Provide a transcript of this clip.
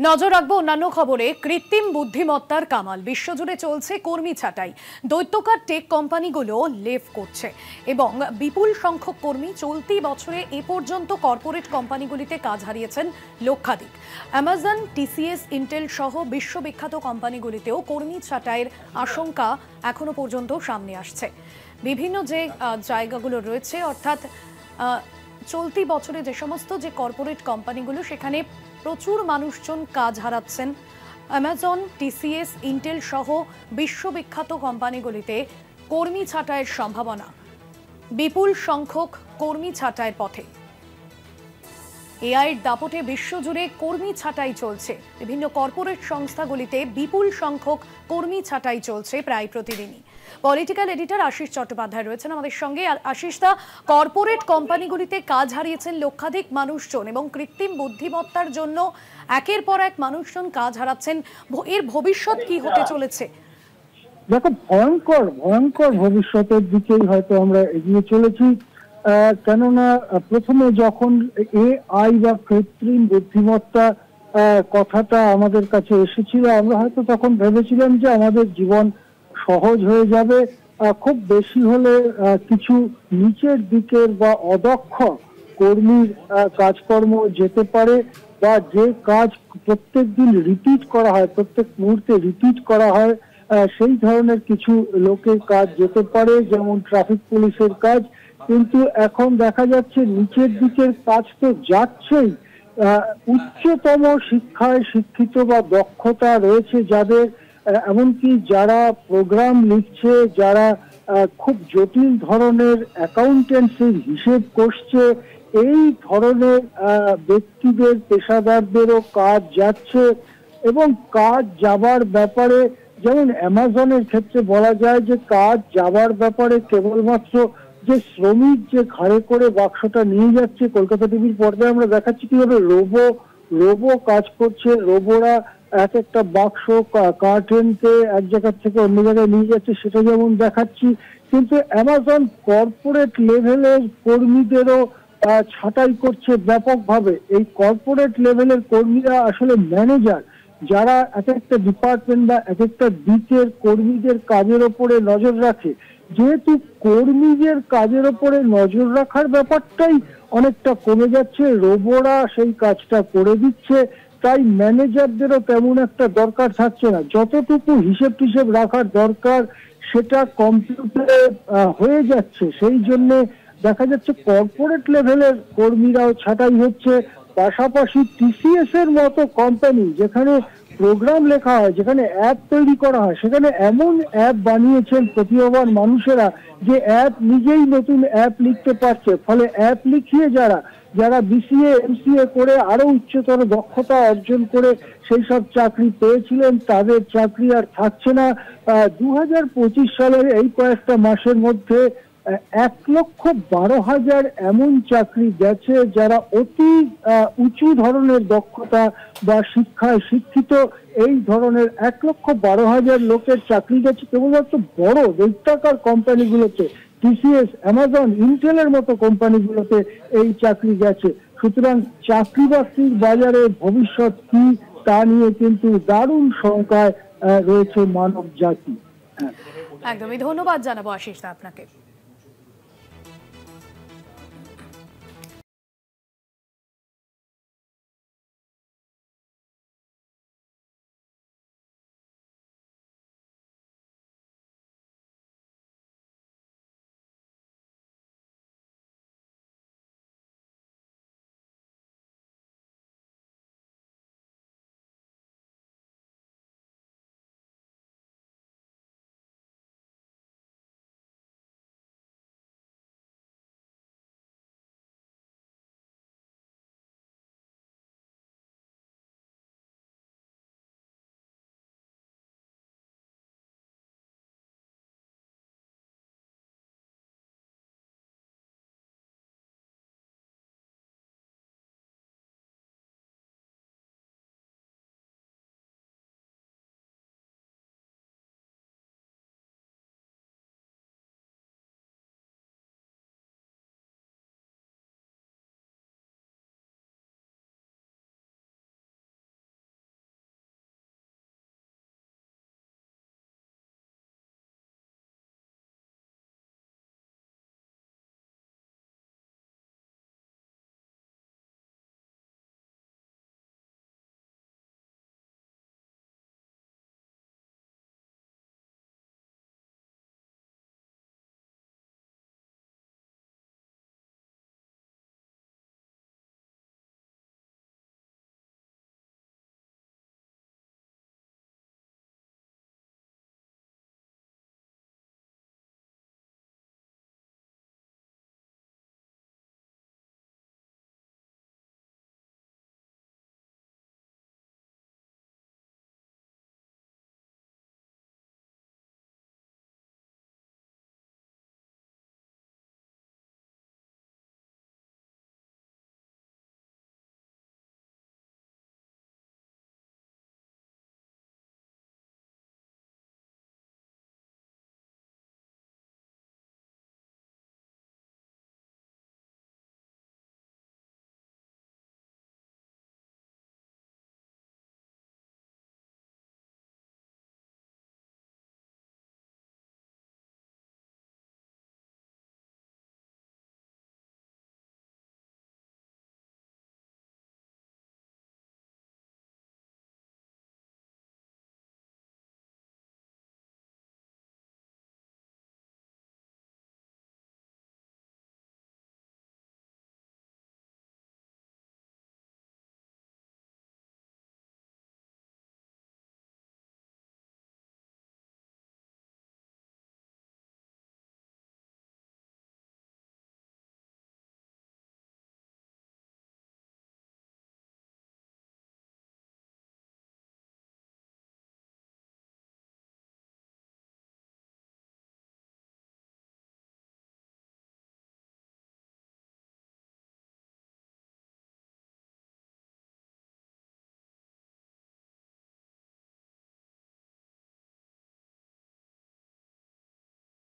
নজর রাখবো অন্যান্য খবরে। কৃত্রিম বুদ্ধিমত্তার কামাল, বিশ্বজুড়ে চলছে কর্মী ছাঁটাই। দৈত্যকার টেক কোম্পানিগুলো লেভ করছে এবং বিপুল সংখ্যক কর্মী চলতি বছরে এ পর্যন্ত কর্পোরেট কোম্পানিগুলিতে কাজ হারিয়েছেন লক্ষাধিক। অ্যামাজন, টিসিএস, ইন্টেল সহ বিশ্ববিখ্যাত কোম্পানিগুলিতেও কর্মী ছাঁটাইয়ের আশঙ্কা এখনো পর্যন্ত সামনে আসছে। বিভিন্ন যে জায়গাগুলো রয়েছে, অর্থাৎ চলতি বছরে যে সমস্ত যে কর্পোরেট কোম্পানিগুলো, সেখানে প্রচুর মানুষজন কাজ হারাচ্ছেন। অ্যামাজন, টিসিএস, ইন্টেল সহ বিশ্ববিখ্যাত কোম্পানিগুলিতে কর্মী ছাঁটাইয়ের সম্ভাবনা, বিপুল সংখ্যক কর্মী ছাঁটাইয়ের পথে। এআইয়ের দাপটে বিশ্বজুড়ে কর্মী ছাঁটাই চলছে। বিভিন্ন কর্পোরেট সংস্থাগুলিতে বিপুল সংখ্যক কর্মী ছাঁটাই চলছে প্রায় প্রতিদিনই। পলিটিক্যাল এডিটর আশিস চট্টোপাধ্যায় রয়েছেন আমাদের সঙ্গে। আর আশিস দা, কর্পোরেট কোম্পানিগুলিতে কাজ হারিয়েছেন লক্ষাধিক মানুষজন এবং কৃত্রিম বুদ্ধিমত্তার জন্য একের পর এক মানুষজন কাজ হারাচ্ছেন। এর ভবিষ্যৎ কি হতে চলেছে? দেখো, ভয়ঙ্কর ভয়ঙ্কর ভবিষ্যতের দিকেই হয়তো আমরা এগিয়ে চলেছি। কেননা প্রথমে যখন এআই বা কৃত্রিম বুদ্ধিমত্তা কথাটা আমাদের কাছে এসেছিল, আমরা হয়তো তখন ভেবেছিলাম যে আমাদের জীবন সহজ হয়ে যাবে। খুব বেশি হলে কিছু নিচের দিকের বা অদক্ষ কর্মীর কাজকর্ম যেতে পারে, বা যে কাজ প্রত্যেক দিন রিপিট করা হয়, প্রত্যেক মুহূর্তে রিপিট করা হয়, সেই ধরনের কিছু লোকের কাজ যেতে পারে, যেমন ট্রাফিক পুলিশের কাজ। কিন্তু এখন দেখা যাচ্ছে নিচের দিকের কাজ তো যাচ্ছেই। উচ্চতম শিক্ষায় শিক্ষিত বা দক্ষতা রয়েছে যাদের, এমনকি যারা প্রোগ্রাম লিখছে, যারা খুব জটিল ধরনের অ্যাকাউন্টেন্সির হিসেব করছে, এই ধরনের ব্যক্তিদের, পেশাদারদেরও কাজ যাচ্ছে। এবং কাজ যাবার ব্যাপারে, যেমন অ্যামাজনের ক্ষেত্রে বলা যায় যে কাজ যাবার ব্যাপারে কেবলমাত্র যে শ্রমিক যে ঘাড়ে করে বাক্সটা নিয়ে যাচ্ছে, কলকাতা টিভির পর্দায় আমরা দেখাচ্ছি কিভাবে রোবো কাজ করছে। রোবোরা এক একটা বাক্স, কার্টেনকে এক জায়গা থেকে অন্য জায়গায় নিয়ে যাচ্ছে, সেটা যেমন দেখাচ্ছি। কিন্তু অ্যামাজন কর্পোরেট লেভেলের কর্মীদেরও ছাঁটাই করছে ব্যাপকভাবে। এই কর্পোরেট লেভেলের কর্মীরা আসলে ম্যানেজার, যারা এক একটা ডিপার্টমেন্ট বা এক একটা দিকের কর্মীদের কাজের ওপরে নজর রাখে। যেহেতু কর্মীদের কাজের ওপরে নজর রাখার ব্যাপারটাই অনেকটা কমে যাচ্ছে, রোবোরা সেই কাজটা করে দিচ্ছে, তাই ম্যানেজারদেরও তেমন একটা দরকার থাকছে না। যতটুকু হিসেব টিসেব রাখার দরকার সেটা কম্পিউটারে হয়ে যাচ্ছে। সেই জন্য দেখা যাচ্ছে কর্পোরেট লেভেলের কর্মীরাও ছাঁটাই হচ্ছে। পাশাপাশি টিসিএস এর মতো কোম্পানি, যেখানে প্রোগ্রাম লেখা হয়, যেখানে অ্যাপ তৈরি করা হয়, সেখানে এমন অ্যাপ বানিয়েছেন প্রতিভাবান মানুষেরা যে অ্যাপ নিজেই নতুন অ্যাপ লিখতে পারছে। ফলে অ্যাপ লিখিয়ে যারা বিসিএ, এমসিএ করে আরো উচ্চতর দক্ষতা অর্জন করে সেই সব চাকরি পেয়েছিলেন, তাদের চাকরি আর থাকছে না। 2025 সালের এই কয়েকটা মাসের মধ্যে 1,12,000 এমন চাকরি গেছে যারা অতি উঁচু ধরনের দক্ষতা বা শিক্ষায় শিক্ষিত। এই ধরনের 1,12,000 লোকের চাকরি গেছে কেবলমাত্র বড় দৈত্যাকার কোম্পানিগুলোতে, টিসিএস, অ্যামাজন, ইন্টেলের মতো কোম্পানিগুলোতে এই চাকরি গেছে। সুতরাং চাকরি বাকরির বাজারে ভবিষ্যৎ কি তা নিয়ে কিন্তু দারুণ শঙ্কায় রয়েছে মানব জাতি। একদমই ধন্যবাদ জানাবো আশিস দা আপনাকে।